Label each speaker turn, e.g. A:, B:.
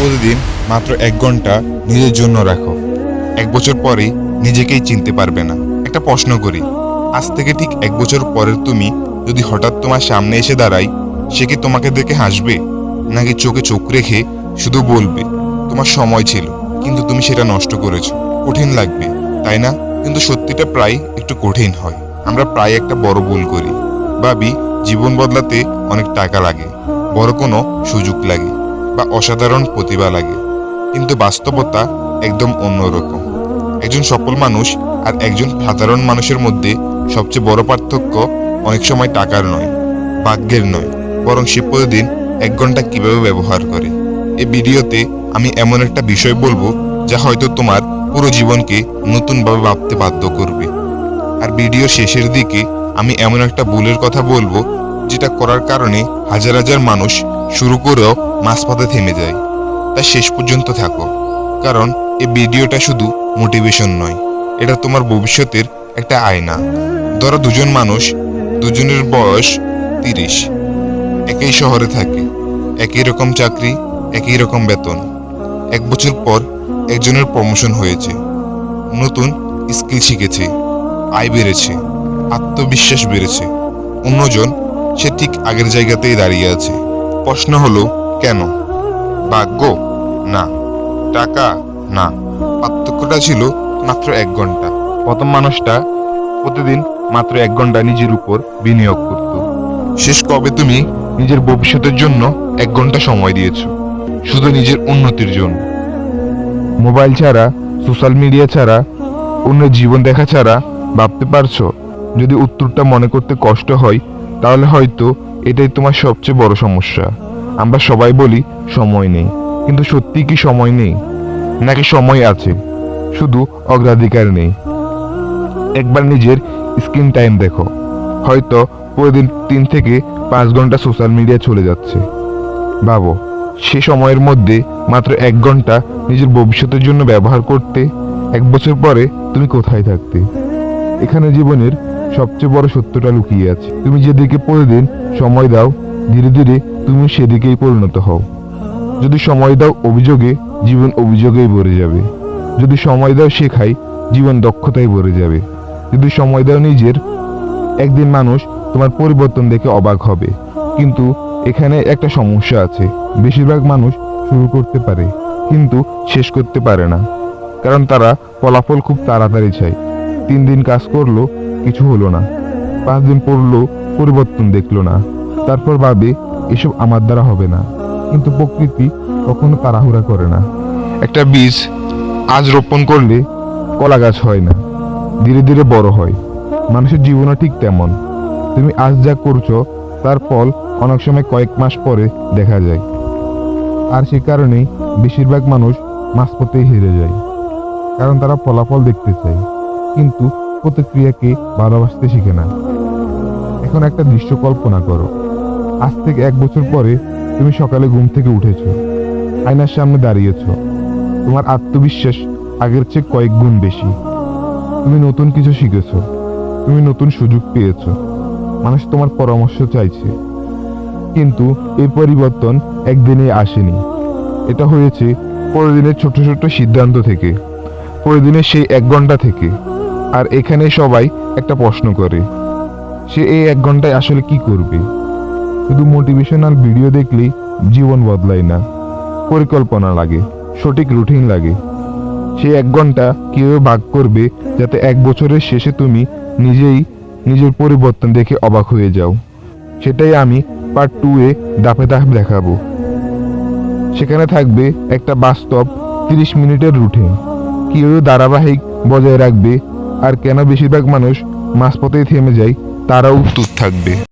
A: প্রতিদিন মাত্র 1 ঘন্টা নিজের জন্য রাখো। 1 বছর পরেই নিজেকেই চিনতে পারবে না। একটা প্রশ্ন করি, আজ থেকে ঠিক 1 বছর পরের তুমি যদি হঠাৎ তোমার সামনে এসে দাঁড়াই, সে কি তোমাকে দেখে হাসবে, নাকি চোখে চোখ রেখে শুধু বলবে তোমার সময় ছিল কিন্তু তুমি সেটা নষ্ট করেছো? কঠিন লাগবে, তাই না? কিন্তু সত্যিটা প্রায় একটু কঠিন হয়। আমরা প্রায় একটা বড় ভুল করি, ভাবি জীবন বদলাতে অনেক টাকা লাগে, বড় কোনো সুযোগ লাগে, বা অসাধারণ প্রতিভা লাগে। কিন্তু বাস্তবতা একদম অন্যরকম। একজন সফল মানুষ আর একজন সাধারণ মানুষের মধ্যে সবচেয়ে বড় পার্থক্য অনেক সময় টাকার নয়, ভাগ্যের নয়, বরং সে প্রতিদিন 1 ঘন্টা কিভাবে ব্যবহার করে। এই ভিডিওতে আমি এমন একটা বিষয় বলবো যা হয়তো তোমার পুরো জীবনকে নতুনভাবে ভাবতে বাধ্য করবে। আর ভিডিওর শেষের দিকে আমি এমন একটা ভুলের কথা বলবো যেটা করার কারণে হাজার হাজার মানুষ শুরু করেও মাঝপথে থেমে যায়। তাই শেষ পর্যন্ত থাকো, কারণ এই ভিডিওটা শুধু মোটিভেশন নয়, এটা তোমার ভবিষ্যতের একটা আয়না। ধরো দুজন মানুষ, দুজনের বয়স 30, একই শহরে থাকে, একই রকম চাকরি, একই রকম বেতন। 1 বছর পর একজনের প্রমোশন হয়েছে, নতুন স্কিল শিখেছে, আয় বেড়েছে, আত্মবিশ্বাস বেড়েছে। অন্যজন সে ঠিক আগের জায়গাতেই দাঁড়িয়ে আছে। প্রশ্ন হলো কেন? ভাগ্য? না। টাকা? না। পার্থক্যটা ছিল মাত্র 1 ঘন্টা। প্রথম মানুষটা প্রতিদিন মাত্র 1 ঘন্টা নিজের উপর বিনিয়োগ করত। শেষ কবে তুমি নিজের ভবিষ্যতের জন্য 1 ঘন্টা সময় দিয়েছো? শুধু নিজের উন্নতির জন্য। মোবাইল ছাড়া, সোশ্যাল মিডিয়া ছাড়া, অন্যের জীবন দেখা ছাড়া ভাবতে পারছো? যদি উত্তরটা মনে করতে কষ্ট হয়, তাহলে হয়তো এটাই তোমার সবচেয়ে বড় সমস্যা। আমরা সবাই বলি সময় নেই, কিন্তু সত্যি কি সময় নেই? নাকি সময় আছে, শুধু অগ্রাধিকার নেই? একবার নিজের স্ক্রিন টাইম দেখো, হয়তো প্রতিদিন 3 থেকে 5 ঘন্টা সোশ্যাল মিডিয়া চলে যাচ্ছে। ভাবো, সে সময়ের মধ্যে মাত্র 1 ঘন্টা নিজের ভবিষ্যতের জন্য ব্যবহার করতে, 1 বছর পরে তুমি কোথায় থাকতে? এখানে জীবনের সবচেয়ে বড় সত্যটা লুকিয়ে আছে। তুমি যেদিকে প্রতিদিন সময় দাও, ধীরে ধীরে তুমি সেদিকেই পরিণত হও। যদি সময় দাও অভিযোগে, জীবন অভিযোগেই ভরে যাবে। যদি সময় দাও শেখায়, জীবন দক্ষতায় ভরে যাবে। যদি সময় দাও নিজের, একদিন মানুষ তোমার পরিবর্তন দেখে অবাক হবে। কিন্তু এখানে একটা সমস্যা আছে, বেশিরভাগ মানুষ শুরু করতে পারে কিন্তু শেষ করতে পারে না, কারণ তারা ফলাফল খুব তাড়াতাড়ি চায়। 3 দিন কাজ করলো, কিছু হলো না। 5 দিন পড়লো, পরিবর্তন দেখলো না। তারপর ভাবে এসব আমার দ্বারা হবে না। কিন্তু প্রকৃতি কখনো তাড়াহুড়া করে না। একটা বীজ আজ রোপণ করলে কলা গাছ হয় না, ধীরে ধীরে বড় হয়। মানুষের জীবনও ঠিক তেমন। তুমি আজ যা করছো তার ফল অনেক সময় কয়েক মাস পরে দেখা যায়। আর সে কারণেই বেশিরভাগ মানুষ মাঝপথেই হেরে যায়, কারণ তারা ফলাফল দেখতে চায় কিন্তু প্রতিক্রিয়াকে ভালোবাসতে শিখে না। এখন একটা দৃশ্য কল্পনা করো, আজ থেকে 1 বছর পরে তুমি সকালে ঘুম থেকে উঠেছো, আয়নার সামনে দাঁড়িয়েছো। তোমার আত্মবিশ্বাস আগের চেয়ে কয়েক গুণ বেশি। তুমি নতুন কিছু শিখেছো, তুমি নতুন সুযোগ পেয়েছো, মানুষ তোমার পরামর্শ চাইছে। কিন্তু এই পরিবর্তন একদিনে আসেনি। এটা হয়েছে প্রতিদিনের ছোট ছোট সিদ্ধান্ত থেকে, প্রতিদিনের সেই 1 ঘন্টা থেকে। আর এখানে সবাই একটা প্রশ্ন করে, সে এই 1 ঘন্টায় আসলে কি করবে? শুধু মোটিভেশনাল ভিডিও দেখলেই জীবন বদলায় না। পরিকল্পনা লাগে, সঠিক রুটিন লাগে। সেই 1 ঘন্টা কিভাবে ভাগ করবে যাতে 1 বছরের শেষে তুমি নিজেই নিজের পরিবর্তন দেখে অবাক হয়ে যাও, সেটাই আমি পার্ট 2 এ ধাপে ধাপে দেখাবো। সেখানে থাকবে একটা বাস্তব 30 মিনিটের রুটিন, কিভাবে ধারাবাহিক বজায় রাখবে, আর কেন বেশিরভাগ মানুষ মাঝপথেই থেমে যায় তারাও উত্তর থাকবে।